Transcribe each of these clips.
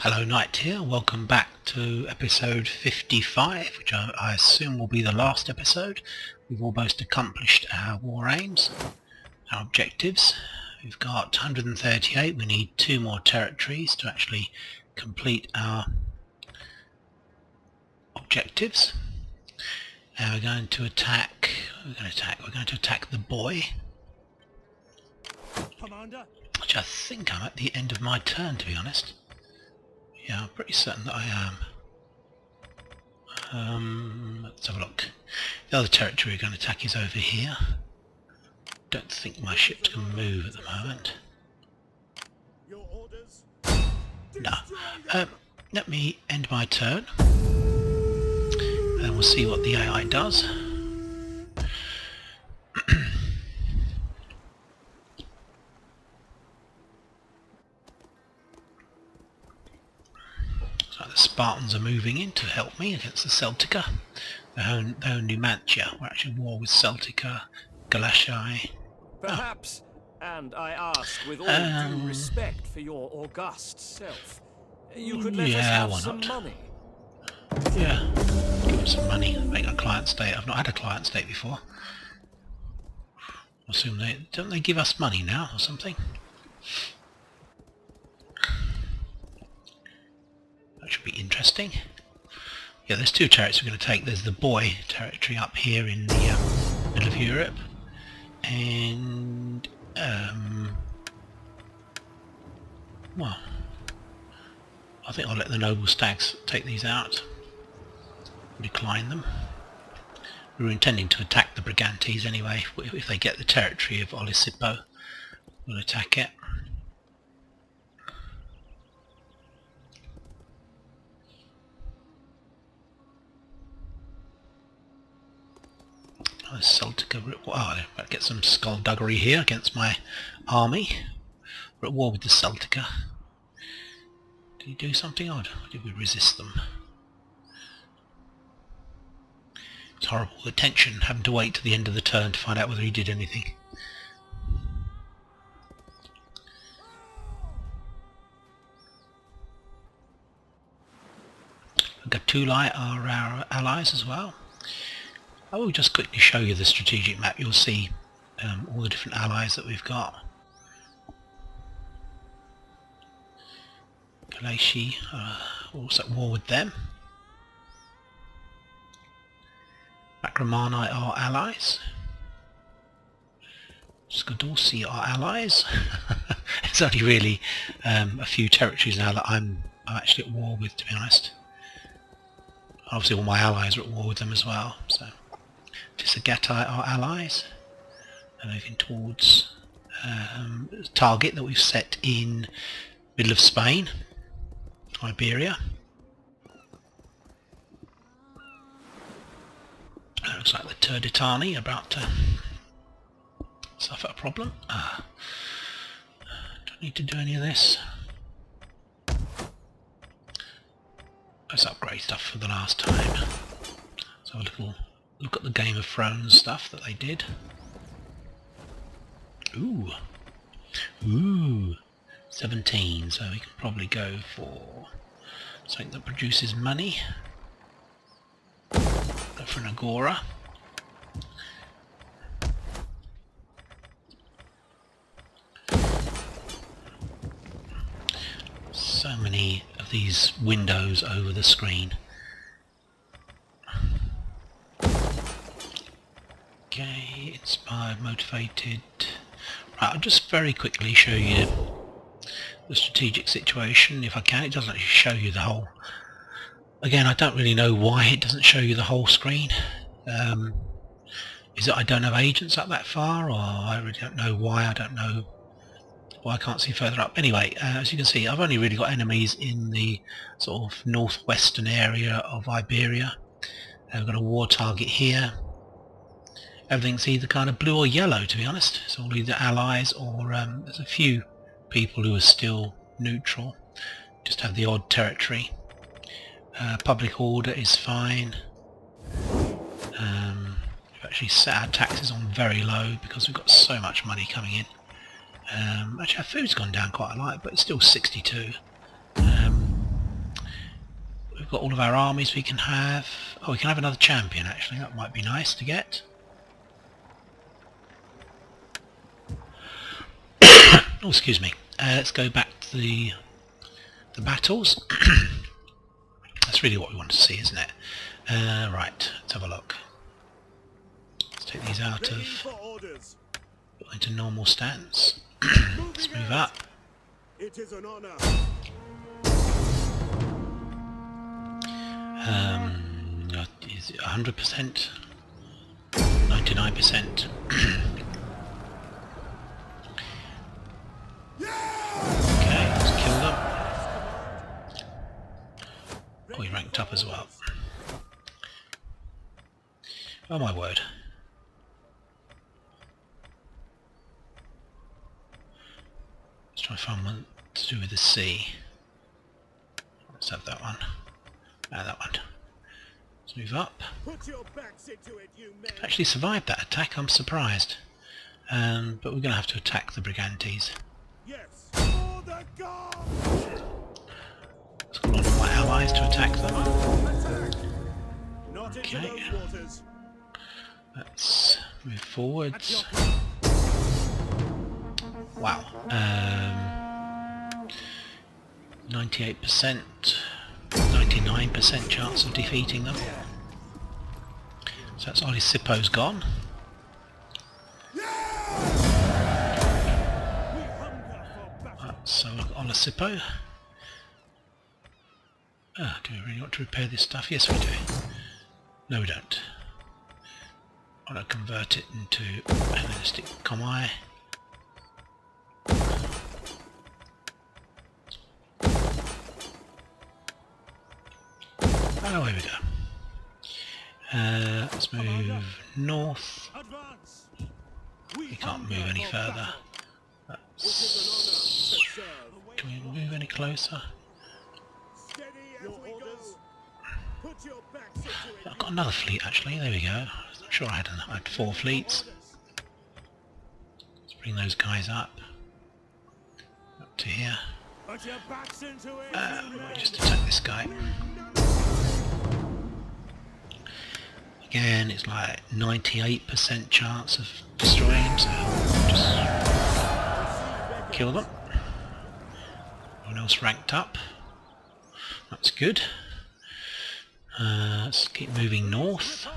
Hello Knight here, welcome back to episode 55, which I assume will be the last episode. We've almost accomplished our war aims, our objectives. We've got 138, we need 2 more territories to actually complete our objectives. And we're going to attack the boy. Commander? Which I think I'm at the end of my turn, to be honest. Yeah, I'm pretty certain that I am. Let's have a look. The other territory we're going to attack is over here. Don't think my ships can move at the moment. Your orders? No. Let me end my turn. And then we'll see what the AI does. The Spartans are moving in to help me against the Celtica. They own Numantia. We're actually at war with Celtica, Galatia. Perhaps, and I ask with all due respect for your august self, you could let us have some money. Yeah, give them some money, make a client state. I've not had a client state before. I assume don't they give us money now or something? That should be interesting. Yeah, there's 2 territories we're going to take. There's the boy territory up here in the middle of Europe, and well, I think I'll let the noble stags take these out. Decline them. We were intending to attack the Brigantes anyway. If they get the territory of Olisipo, we'll attack it. Celtica, I'll get some skullduggery here against my army. We're at war with the Celtica. Did he do something odd, or did we resist them? It's horrible, the tension, having to wait to the end of the turn to find out whether he did anything. Gatuli are our allies as well. I will just quickly show you the strategic map. You'll see all the different allies that we've got. Galatia, also at war with them. Macromani are allies. Skodorsi are allies. It's only really a few territories now that I'm actually at war with, to be honest. Obviously all my allies are at war with them as well, so. Tisagatai are allies. They're moving towards a target that we've set in middle of Spain, Iberia. Looks like the Turdetani are about to suffer a problem. Don't need to do any of this. Let's upgrade stuff for the last time. So a little look at the Game of Thrones stuff that they did. Ooh. 17, so we can probably go for something that produces money. Go for an Agora. So many of these windows over the screen. Okay, inspired, motivated. Right, I'll just very quickly show you the strategic situation if I can. It doesn't actually show you the whole. Again, I don't really know why it doesn't show you the whole screen. Is it I don't have agents up that far, or I really don't know why. I don't know why I can't see further up. Anyway, as you can see, I've only really got enemies in the sort of northwestern area of Iberia. We've got a war target here. Everything's either kind of blue or yellow, to be honest. It's all either allies or there's a few people who are still neutral. Just have the odd territory. Public order is fine. We've actually set our taxes on very low because we've got so much money coming in. Actually our food's gone down quite a lot, but it's still 62. got all of our armies we can have. Oh, we can have another champion actually, that might be nice to get. Oh, excuse me. Let's go back to the battles. That's really what we want to see, isn't it? Right, let's have a look. Let's take these out of into normal stance. Let's move up. It is an honor. Is it 100%? 99%. Okay, let's kill them. Oh, he ranked up as well. Oh my word. Let's try and find one to do with the sea. Let's have that one. That one. Let's move up. Put your backs into it, you men. Actually survived that attack, I'm surprised. But we're going to have to attack the Brigantes. Yes. For the gods. Let's call on all my allies to attack them. Attack. Not Okay. into those waters. Let's move forwards. Wow. 98%, 99% chance of defeating them. So that's Olisippo's gone. So Olisippo. Do we really want to repair this stuff? Yes we do. No we don't. I want to convert it into Hellenistic Comai. Oh, away we go. Let's move north. We can't move any further. Can we move any closer? I've got another fleet actually, there we go. I'm sure I had 4 fleets. Let's bring those guys up to here. Just attack this guy. Again, it's like 98% chance of destroying him, so just kill them. Everyone else ranked up. That's good. Let's keep moving north.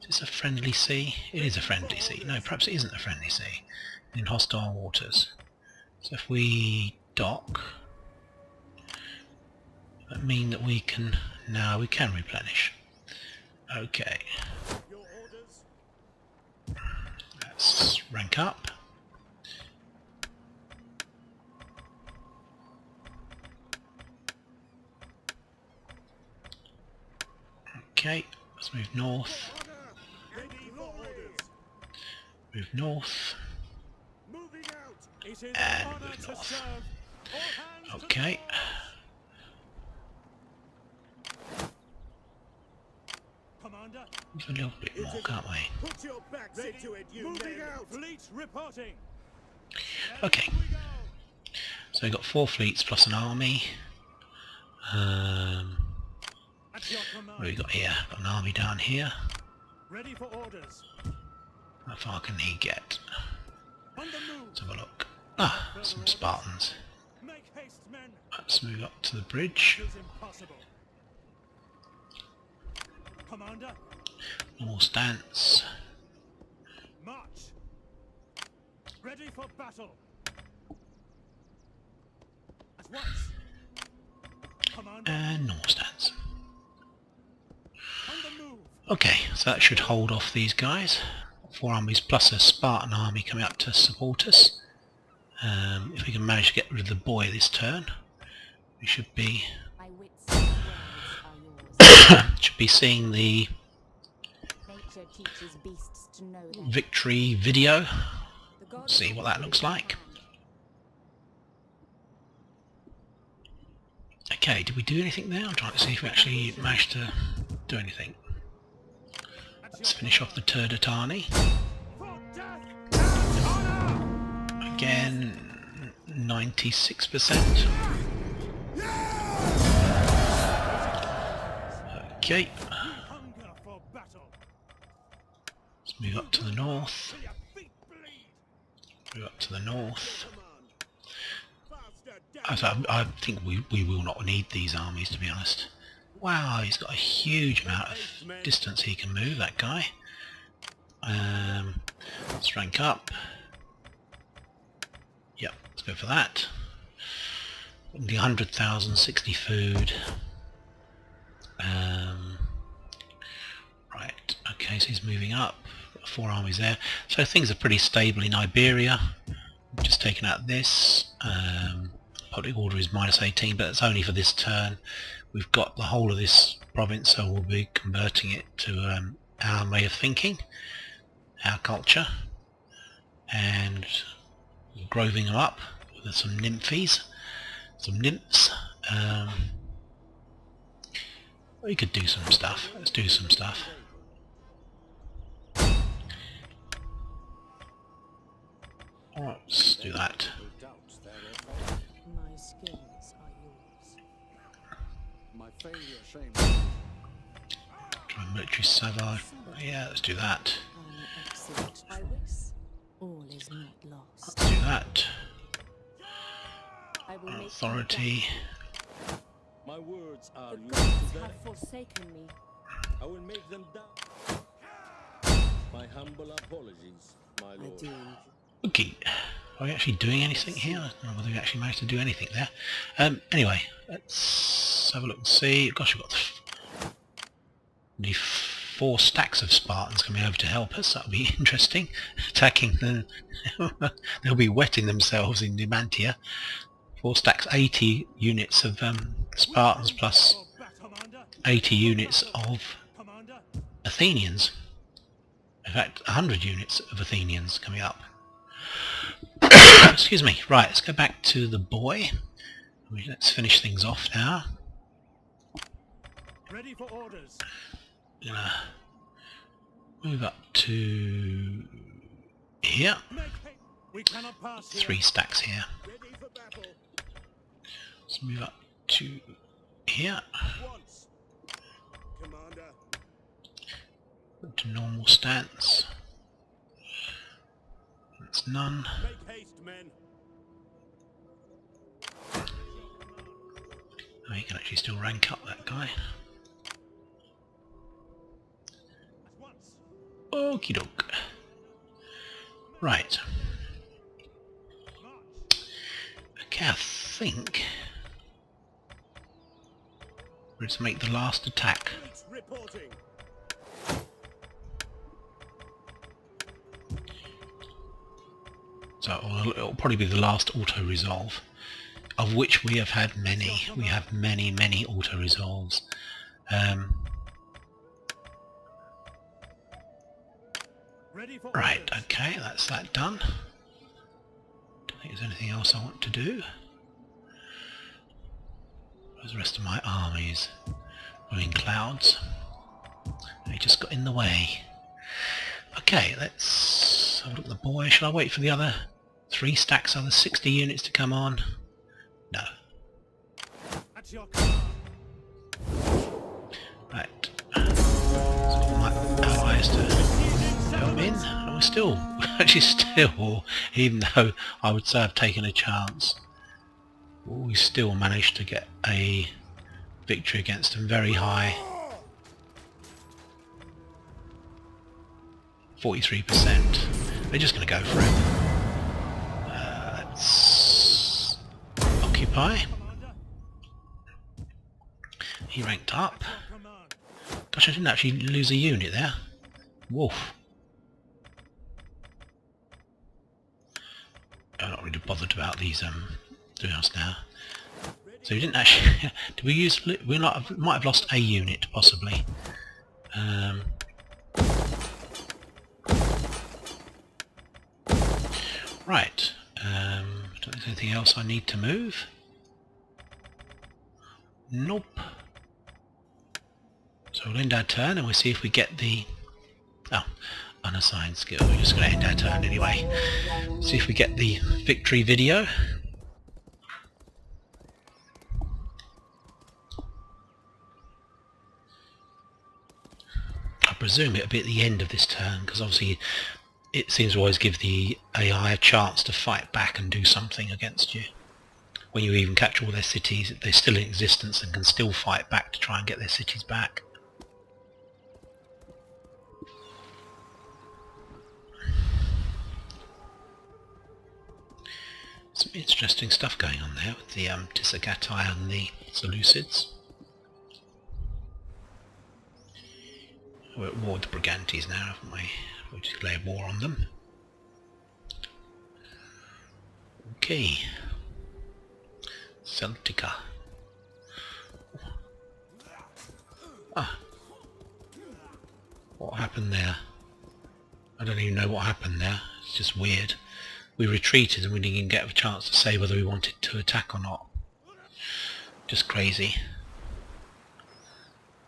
Is this a friendly sea? It is a friendly sea. No, perhaps it isn't a friendly sea. In hostile waters. So if we dock, that mean that we can... Now we can replenish. Okay. Let's rank up. Okay, let's move north. Move north. And move north. Okay. Move a little bit more, can't we? Put your backs into it, you men. Fleet reporting. Okay. So we've got 4 fleets plus an army. What have we got here? Got an army down here. Ready for orders. How far can he get? Let's have a look. Ah, some Spartans. Make haste, men. Let's move up to the bridge. It is impossible. Commander, Normal stance. march. Ready for battle. At once. Commander, And normal stance. on the move. Okay, so that should hold off these guys. 4 armies plus a Spartan army coming up to support us. If we can manage to get rid of the boy this turn, we should be My wits and words are yours. should be seeing the Nature teaches beasts to know their victory video. The gods See what that looks like. Okay, did we do anything there? I'm trying to see if we actually managed to do anything. Let's finish off the Turdatani. For death and honor. Again, 96%. Okay. Hunger for battle. Let's move up to the north. Till your feet bleed. Move up to the north. Command. Faster down. I think we will not need these armies, to be honest. Wow, he's got a huge amount of distance he can move, that guy. Let's rank up. Yep, let's go for that. The 100,000, 60 food. Right, okay, so he's moving up. Got 4 armies there. So things are pretty stable in Iberia. We've just taken out this. Public order is -18, but it's only for this turn. We've got the whole of this province, so we'll be converting it to our way of thinking, our culture, and groving them up with some nymphs. We could do some stuff. Let's do some stuff. Alright, let's do that. My skills are yours. My failure shame. Try military savage. Yeah, let's do that. I'm excellent. I wish all is not lost. Let's do that. I will make Authority. My words are the yours gods today. have forsaken me. I will make them down. My humble apologies, my I lord. do. Okay. Are we actually doing anything here? I don't know whether we actually managed to do anything there. Anyway, let's have a look and see. Gosh, we've got the 4 stacks of Spartans coming over to help us. That'll be interesting. Attacking them. They'll be wetting themselves in Numantia. 4 stacks, 80 units of Spartans plus 80 units of Commander. Athenians. In fact, 100 units of Athenians coming up. Excuse me. Right, let's go back to the boy. Let's finish things off now. Ready for orders. Gonna move up to here. Make haste. We cannot pass here. 3 stacks here. Ready for battle. Let's move up to here. Once. Commander. Up to normal stance. That's none. Make haste, men. Oh, you can actually still rank up that guy. At once. Okie doke. Right. March. Okay, I think we're to make the last attack. Fleet reporting. So it'll probably be the last auto-resolve, of which we have had many. We have many auto-resolves. Ready for Right, orders. okay, that's that done. Don't think there's anything else I want to do. Where's the rest of my armies? We're in clouds. They just got in the way. Okay, let's have a look at the boy. Shall I wait for the other 3 stacks, other 60 units to come on? No. At your command. Right. So all my allies to help in. And we're still, actually still, even though I would say I've taken a chance, we still managed to get a victory against them very high. 43%. They're just going to go for it. Let's occupy. Commander. He ranked up. Your command. Gosh, I didn't actually lose a unit there. Woof. I'm not really bothered about these doing us now. So we didn't actually. Did we use? We might have lost a unit possibly. Right. Don't think there's anything else I need to move. Nope. So we'll end our turn and we'll see if we get the... Oh, unassigned skill. We're just going to end our turn anyway. See if we get the victory video. presume it'll be at the end of this turn, because obviously it seems to always give the AI a chance to fight back and do something against you. When you even capture all their cities, they're still in existence and can still fight back to try and get their cities back. Some interesting stuff going on there with the Tisagatai and the Seleucids. We're at war with the Brigantes now, haven't we? We declared war on them. Okay. Celtica. Ah. What happened there? I don't even know what happened there. It's just weird. We retreated and we didn't even get a chance to say whether we wanted to attack or not. Just crazy.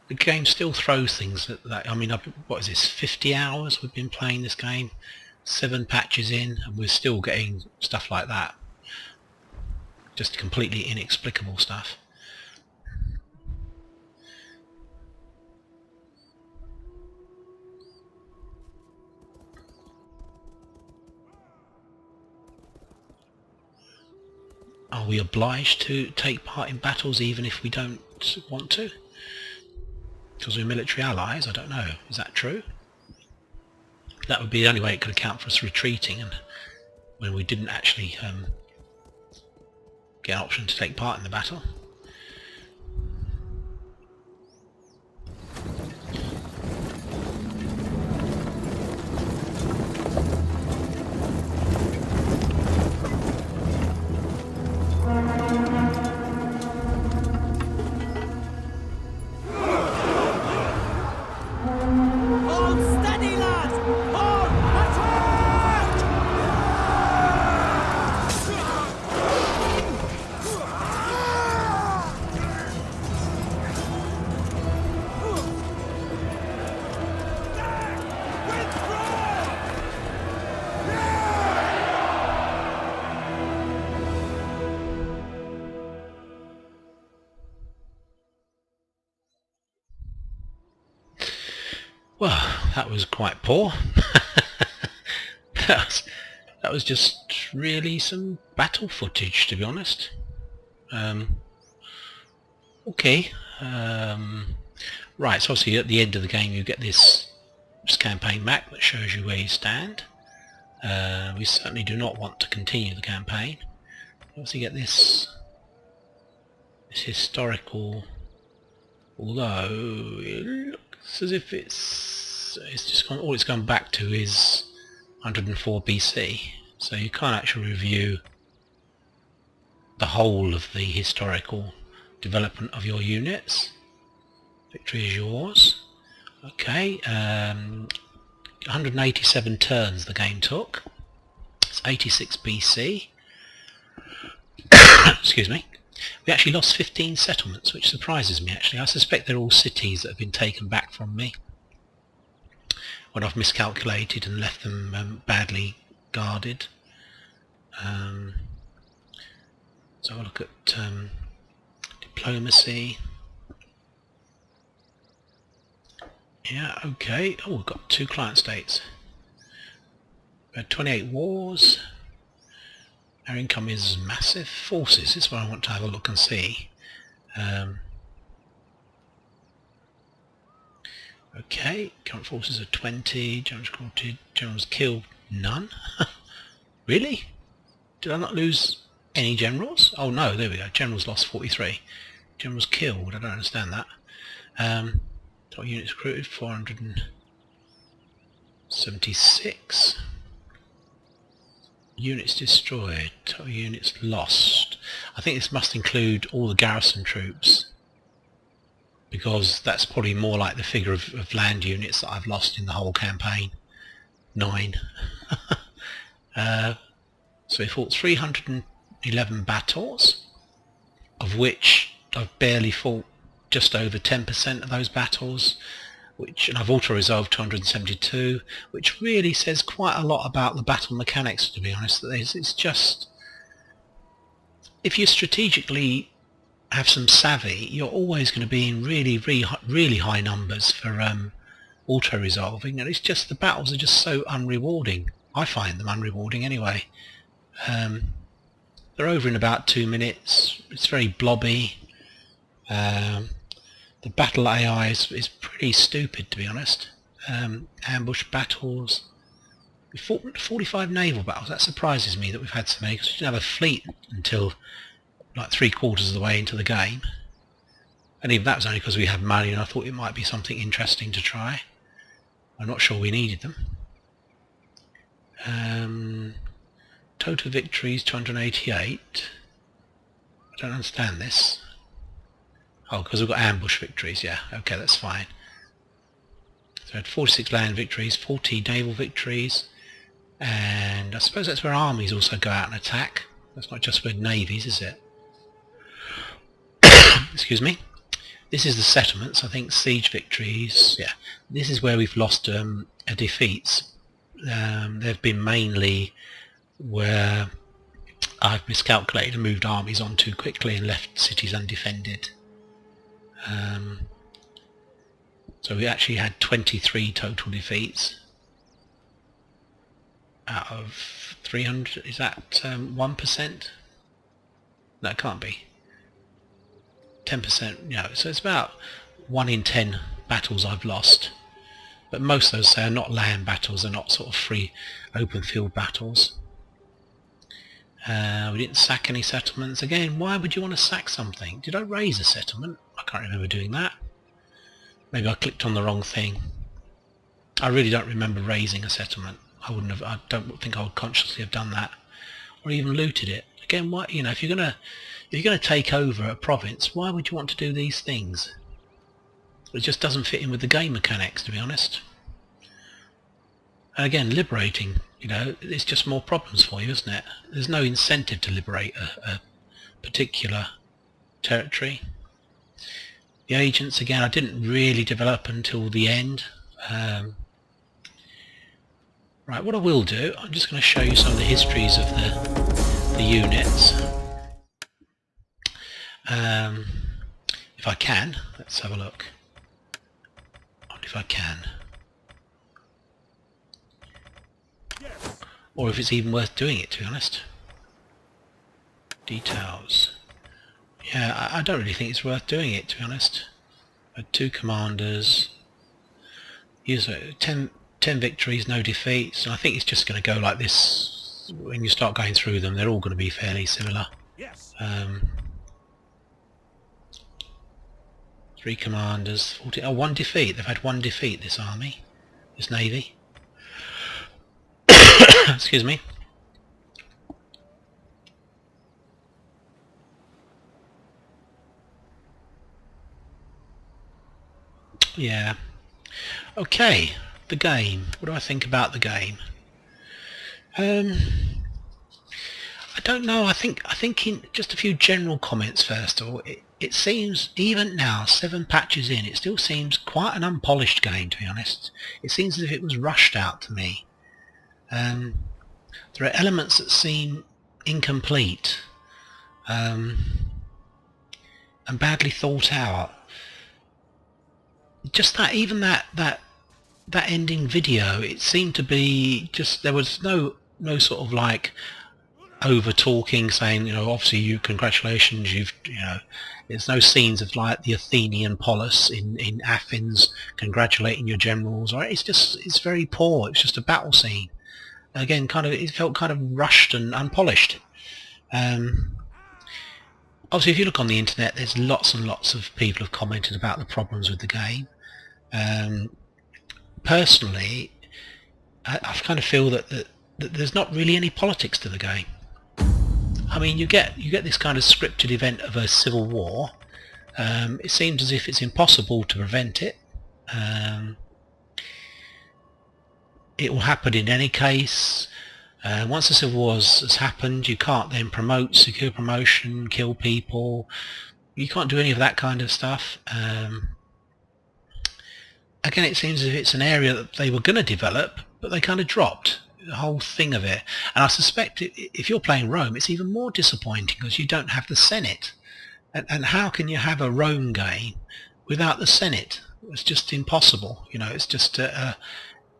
The game still throws things that I mean, what is this, 50 hours we've been playing this game? 7 patches in, and we're still getting stuff like that. Just completely inexplicable stuff. Are we obliged to take part in battles even if we don't want to? Because we're military allies? I don't know. Is that true? That would be the only way it could account for us retreating, and when we didn't actually get an option to take part in the battle. Hold steady, lads! Hold! Attack! Well, that was quite poor. that was just really some battle footage, to be honest. Okay. Right, so obviously at the end of the game you get this campaign map that shows you where you stand. We certainly do not want to continue the campaign. You obviously get this historical, although it looks as if it's just all it's gone back to is 104 BC, so you can't actually review the whole of the historical development of your units. Victory is yours. Okay, 187 turns the game took. It's 86 BC. Excuse me. We actually lost 15 settlements, which surprises me actually. I suspect they're all cities that have been taken back from me when I've miscalculated and left them badly guarded. So I'll look at diplomacy. Yeah, okay. Oh, we've got 2 client states. We had 28 wars. Our income is massive. Forces, this is what I want to have a look and see. Okay, current forces are 20, generals killed, none. Really? Did I not lose any generals? Oh no, there we go, generals lost 43. Generals killed, I don't understand that. Total units recruited, 476. Units destroyed, total units lost. I think this must include all the garrison troops, because that's probably more like the figure of land units that I've lost in the whole campaign. 9. So we fought 311 battles, of which I've barely fought just over 10% of those battles, and I've auto-resolved 272, which really says quite a lot about the battle mechanics, to be honest. It's just, if you strategically have some savvy, you're always going to be in really high numbers for auto-resolving, and it's just the battles are just so unrewarding. I find them unrewarding anyway. They're over in about 2 minutes. It's very blobby. The battle AI is pretty stupid, to be honest. Ambush battles. We fought 45 naval battles. That surprises me that we've had so many, because we didn't have a fleet until like 3/4 of the way into the game. And even that was only because we had money and I thought it might be something interesting to try. I'm not sure we needed them. Total victories 288. I don't understand this. Oh, because we've got ambush victories, yeah. Okay, that's fine. So we had 46 land victories, 40 naval victories, and I suppose that's where armies also go out and attack. That's not just with navies, is it? Excuse me. This is the settlements, I think siege victories, yeah. This is where we've lost defeats. They've been mainly where I've miscalculated and moved armies on too quickly and left cities undefended. So we actually had 23 total defeats out of 300. Is that 1%? No, it can't be. 10%, no. So it's about 1 in 10 battles I've lost. But most of those say are not land battles, they're not sort of free open field battles. We didn't sack any settlements. Again, why would you want to sack something? Did I raise a settlement? I can't remember doing that. Maybe I clicked on the wrong thing. I really don't remember raising a settlement. I don't think I would consciously have done that, or even looted it. Again, why? You know, if you're gonna take over a province, why would you want to do these things? It just doesn't fit in with the game mechanics, to be honest. And again, liberating, you know, it's just more problems for you, isn't it? There's no incentive to liberate a particular territory. The agents, again, I didn't really develop until the end. Right, what I will do, I'm just going to show you some of the histories of the units. If I can, let's have a look. If I can. Or if it's even worth doing it, to be honest. Details. Yeah, I don't really think it's worth doing it, to be honest. 2 commanders. Use 10 victories, no defeats. And I think it's just going to go like this. When you start going through them, they're all going to be fairly similar. Yes. 3 commanders, 40. Oh, 1 defeat. They've had 1 defeat, this army, this navy. Excuse me. Yeah. Okay, the game. What do I think about the game? I don't know. I think in just a few general comments first of all. It seems, even now, 7 patches in, it still seems quite an unpolished game, to be honest. It seems as if it was rushed out to me. There are elements that seem incomplete and badly thought out. Just that, even that ending video, it seemed to be just, there was no sort of like over talking, saying, you know, obviously you, congratulations, you've, you know, there's no scenes of like the Athenian polis in Athens congratulating your generals. Or it's very poor. It's just a battle scene. Again, it felt kind of rushed and unpolished. Obviously, if you look on the internet, there's lots and lots of people have commented about the problems with the game. Personally, I kind of feel that there's not really any politics to the game. I mean, you get this kind of scripted event of a civil war. It seems as if it's impossible to prevent it. It will happen in any case. Once the civil war has happened, you can't then promote, secure promotion, kill people. You can't do any of that kind of stuff. Again, it seems as if it's an area that they were going to develop, but they kind of dropped the whole thing of it. And I suspect if you're playing Rome, it's even more disappointing because you don't have the Senate. And how can you have a Rome game without the Senate? It's just impossible. You know, it's just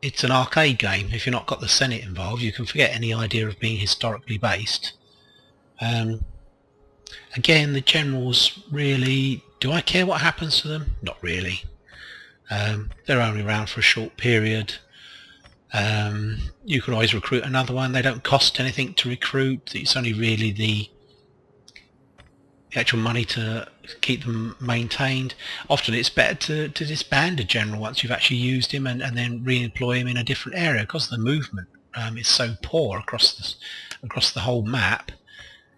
it's an arcade game. If you've not got the Senate involved, you can forget any idea of being historically based. Again, the generals really, do I care what happens to them? Not really. They're only around for a short period. You can always recruit another one. They don't cost anything to recruit. It's only really the actual money to keep them maintained. Often it's better to disband a general once you've actually used him and then re-employ him in a different area, because the movement is so poor across the whole map.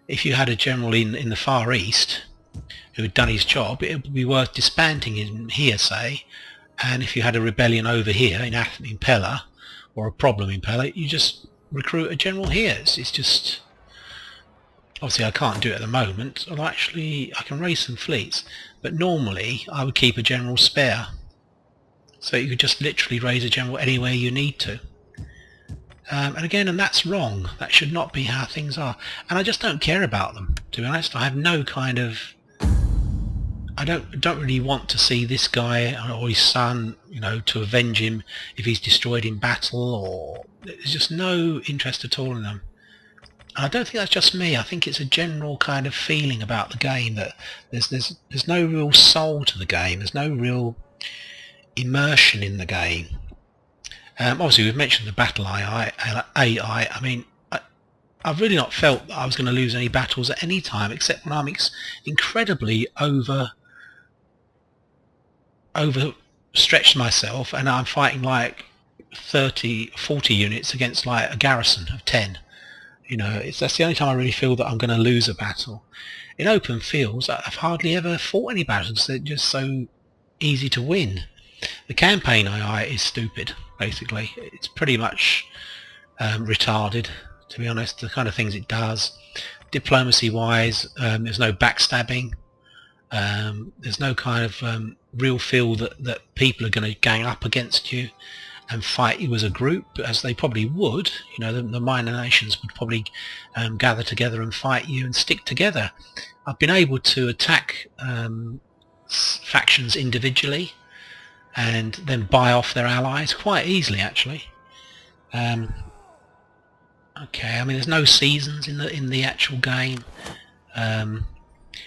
If you had a general in the Far East who had done his job, it would be worth disbanding him here, say, and if you had a rebellion over here in Athens, in Pella, or a problem in Pella, you just recruit a general here. It's just, obviously I can't do it at the moment, although actually I can raise some fleets, but normally I would keep a general spare, so you could just literally raise a general anywhere you need to. And again, and that's wrong. That should not be how things are. And I just don't care about them, to be honest. I have no kind of... I don't really want to see this guy or his son, you know, to avenge him if he's destroyed in battle, or... There's just no interest at all in them. And I don't think that's just me. I think it's a general kind of feeling about the game that there's no real soul to the game. There's no real immersion in the game. Obviously, we've mentioned the battle AI. I mean, I've really not felt that I was going to lose any battles at any time, except when I'm incredibly overstretched myself, and I'm fighting like 30, 40 units against like a garrison of 10. You know, that's the only time I really feel that I'm going to lose a battle. In open fields, I've hardly ever fought any battles. They're just so easy to win. The campaign AI is stupid, basically. It's pretty much retarded, to be honest, the kind of things it does. Diplomacy-wise, there's no backstabbing. There's no kind of real feel that people are going to gang up against you and fight you as a group, as they probably would. You know, the minor nations would probably gather together and fight you and stick together. I've been able to attack factions individually and then buy off their allies quite easily, actually. Okay, I mean, there's no seasons in the actual game.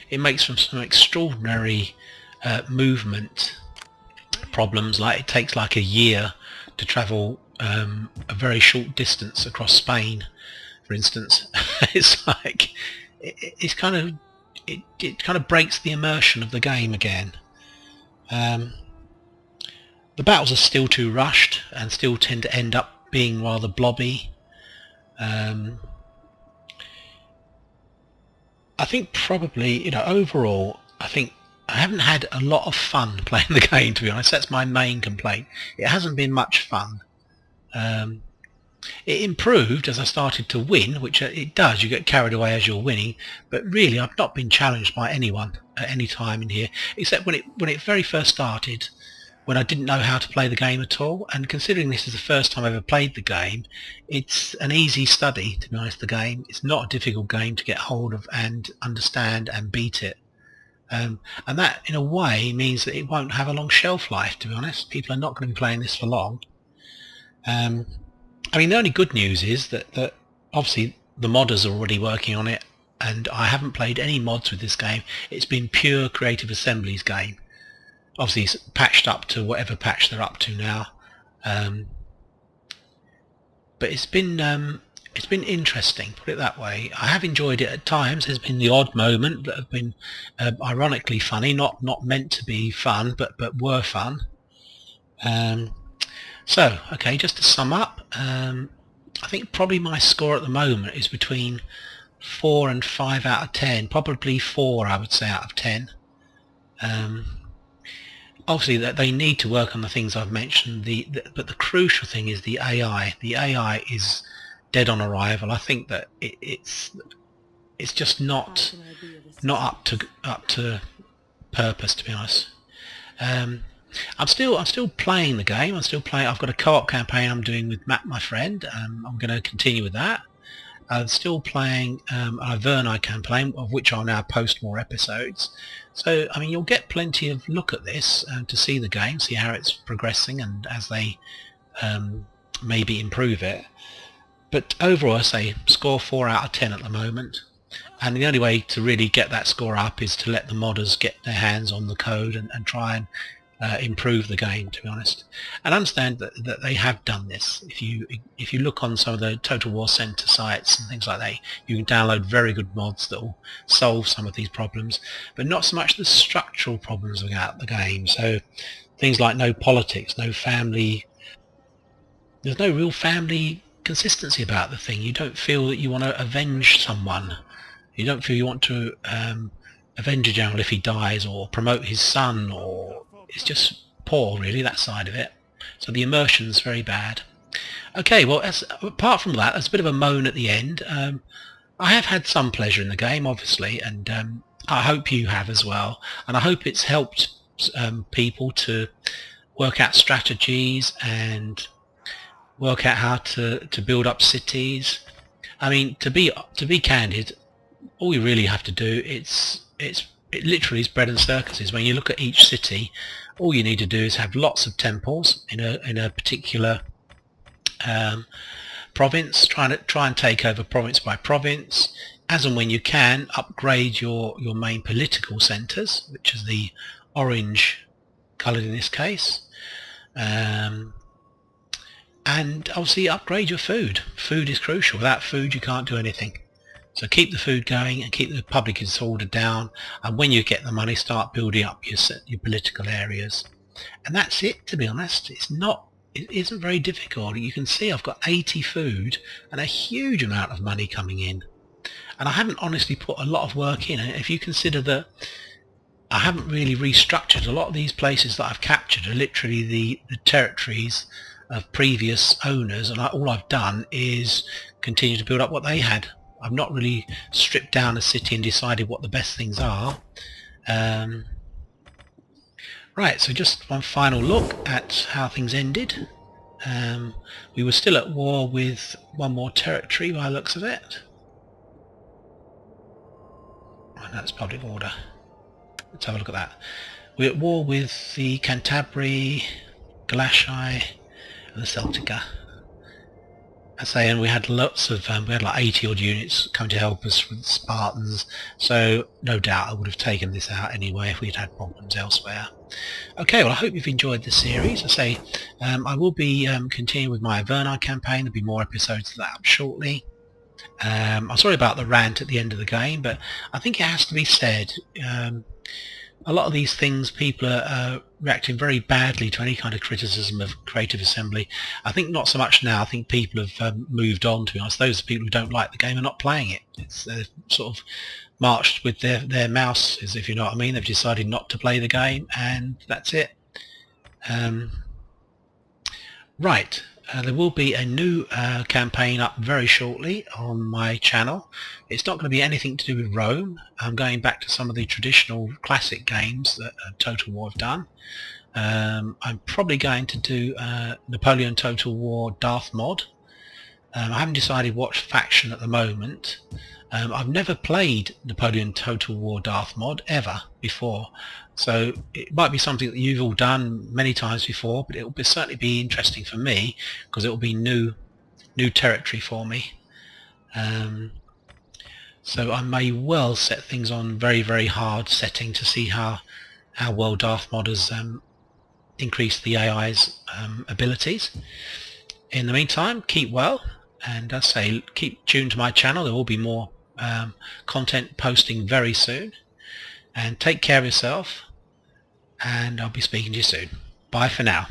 It makes for some extraordinary movement problems. Like it takes like a year to travel a very short distance across Spain, for instance. It's like it kind of breaks the immersion of the game again. The battles are still too rushed and still tend to end up being rather blobby. I think probably, you know, overall, I think I haven't had a lot of fun playing the game, to be honest. That's my main complaint. It hasn't been much fun. It improved as I started to win, which it does. You get carried away as you're winning, but really I've not been challenged by anyone at any time in here, except when it very first started, when I didn't know how to play the game at all. And considering this is the first time I ever played the game, it's an easy study, to be honest. The game, it's not a difficult game to get hold of and understand and beat it. And that, in a way, means that it won't have a long shelf life, to be honest. People are not going to be playing this for long. I mean, the only good news is that obviously the modders are already working on it, and I haven't played any mods with this game. It's been pure Creative Assembly's game. Obviously it's patched up to whatever patch they're up to now, but it's been interesting, put it that way. I have enjoyed it at times. There's been the odd moment that have been ironically funny, not meant to be fun, but were fun. So okay, just to sum up, I think probably my score at the moment is between 4 and 5 out of 10, probably 4 I would say out of 10. Obviously that they need to work on the things I've mentioned, but the crucial thing is the AI. The AI is dead on arrival. I think that it's just not up to purpose, to be honest. I'm still playing the game. I've got a co-op campaign I'm doing with Matt, my friend. I'm going to continue with that. I'm still playing a Verni campaign, of which I'll now post more episodes. So, I mean, you'll get plenty of look at this to see the game, see how it's progressing, and as they maybe improve it. But overall, I say score 4 out of 10 at the moment. And the only way to really get that score up is to let the modders get their hands on the code and try and improve the game, to be honest. And understand that they have done this. If you look on some of the Total War Center sites and things like that, you can download very good mods that will solve some of these problems, but not so much the structural problems about the game. So things like no politics, no family. There's no real family consistency about the thing. You don't feel that you want to avenge someone. You don't feel you want to avenge a general if he dies, or promote his son, or it's just poor, really, that side of it. So the immersion's very bad. Okay, well, apart from that, there's a bit of a moan at the end. I have had some pleasure in the game, obviously, and I hope you have as well. And I hope it's helped people to work out strategies and work out how to build up cities. I mean, to be candid, all you really have to do, it literally is bread and circuses. When you look at each city, all you need to do is have lots of temples in a particular province. Try and take over province by province. As and when you can, upgrade your main political centres, which is the orange coloured in this case. And obviously upgrade your food. Food is crucial. Without food you can't do anything. So keep the food going and keep the public disorder down, and when you get the money, start building up your political areas. And that's it, to be honest. It isn't very difficult. You can see I've got 80 food and a huge amount of money coming in. And I haven't honestly put a lot of work in. And if you consider that I haven't really restructured, a lot of these places that I've captured are literally the territories of previous owners, and all I've done is continue to build up what they had. I've not really stripped down a city and decided what the best things are. Right, so just one final look at how things ended. We were still at war with one more territory by the looks of it. And that's public order. Let's have a look at that. We're at war with the Cantabri, Galashai and the Celtica. I say, and we had lots of, we had like 80 odd units come to help us with the Spartans, so no doubt I would have taken this out anyway if we'd had problems elsewhere. Okay, well, I hope you've enjoyed the series. I say, I will be continuing with my Verni campaign. There'll be more episodes of that up shortly. I'm sorry about the rant at the end of the game, but I think it has to be said. A lot of these things, people are reacting very badly to any kind of criticism of Creative Assembly. I think not so much now. I think people have moved on, to be honest. Those people who don't like the game are not playing it. It's sort of marched with their mouse, as if you know what I mean. They've decided not to play the game, and that's it. Right. There will be a new campaign up very shortly on my channel. It's not going to be anything to do with Rome. I'm going back to some of the traditional classic games that Total War have done. I'm probably going to do Napoleon Total War Darth mod. I haven't decided what faction at the moment. I've never played Napoleon Total War Darth mod ever before, so it might be something that you've all done many times before, but it will certainly be interesting for me because it will be new territory for me. So I may well set things on very hard setting to see how well Darth mod has increased the AI's abilities. In the meantime, keep well, and as I say, keep tuned to my channel. There will be more content posting very soon, and take care of yourself, and I'll be speaking to you soon. Bye for now.